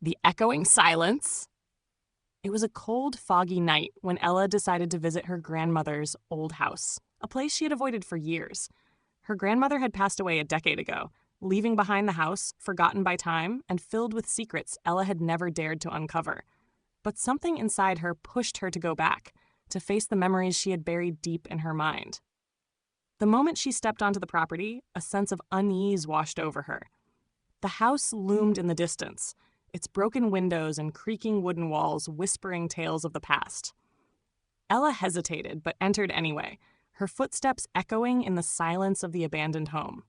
The echoing silence. It was a cold, foggy night when Ella decided to visit her grandmother's old house, a place she had avoided for years. Her grandmother had passed away a decade ago, leaving behind the house, forgotten by time, and filled with secrets Ella had never dared to uncover. But something inside her pushed her to go back, to face the memories she had buried deep in her mind. The moment she stepped onto the property, a sense of unease washed over her. The house loomed in the distance, its broken windows and creaking wooden walls whispering tales of the past. Ella hesitated, but entered anyway, her footsteps echoing in the silence of the abandoned home.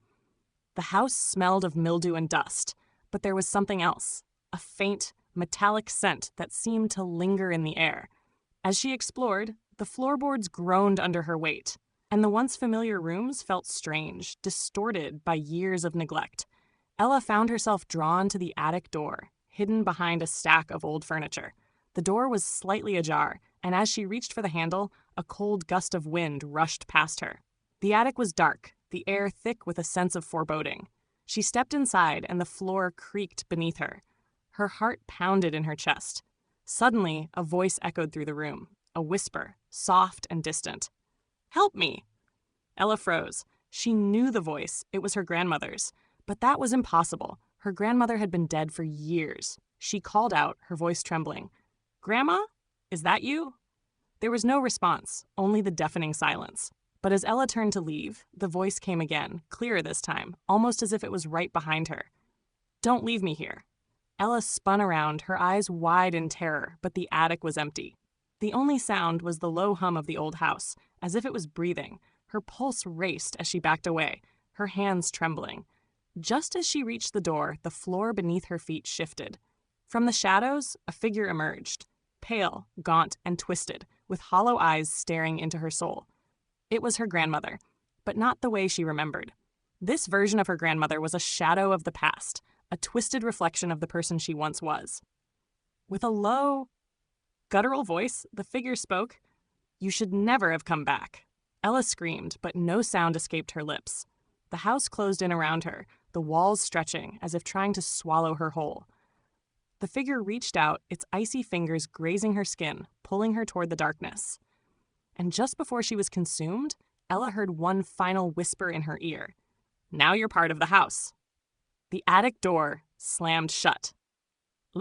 The house smelled of mildew and dust, but there was something else, a faint, metallic scent that seemed to linger in the air. As she explored, the floorboards groaned under her weight, and the once familiar rooms felt strange, distorted by years of neglect. Ella found herself drawn to the attic door, hidden behind a stack of old furniture. The door was slightly ajar, and as she reached for the handle, a cold gust of wind rushed past her. The attic was dark, the air thick with a sense of foreboding. She stepped inside, and the floor creaked beneath her. Her heart pounded in her chest. Suddenly, a voice echoed through the room, a whisper, soft and distant. "Help me!" Ella froze. She knew the voice. It was her grandmother's. But that was impossible. Her grandmother had been dead for years. She called out, her voice trembling. "Grandma? Is that you?" There was no response, only the deafening silence. But as Ella turned to leave, the voice came again, clearer this time, almost as if it was right behind her. "Don't leave me here." Ella spun around, her eyes wide in terror, but the attic was empty. The only sound was the low hum of the old house, as if it was breathing. Her pulse raced as she backed away, her hands trembling. Just as she reached the door, the floor beneath her feet shifted. From the shadows, a figure emerged, pale, gaunt, and twisted, with hollow eyes staring into her soul. It was her grandmother, but not the way she remembered. This version of her grandmother was a shadow of the past, a twisted reflection of the person she once was. With a low, guttural voice, the figure spoke, "You should never have come back." Ella screamed, but no sound escaped her lips. The house closed in around her, the walls stretching, as if trying to swallow her whole. The figure reached out, its icy fingers grazing her skin, pulling her toward the darkness. And just before she was consumed, Ella heard one final whisper in her ear. "Now you're part of the house." The attic door slammed shut,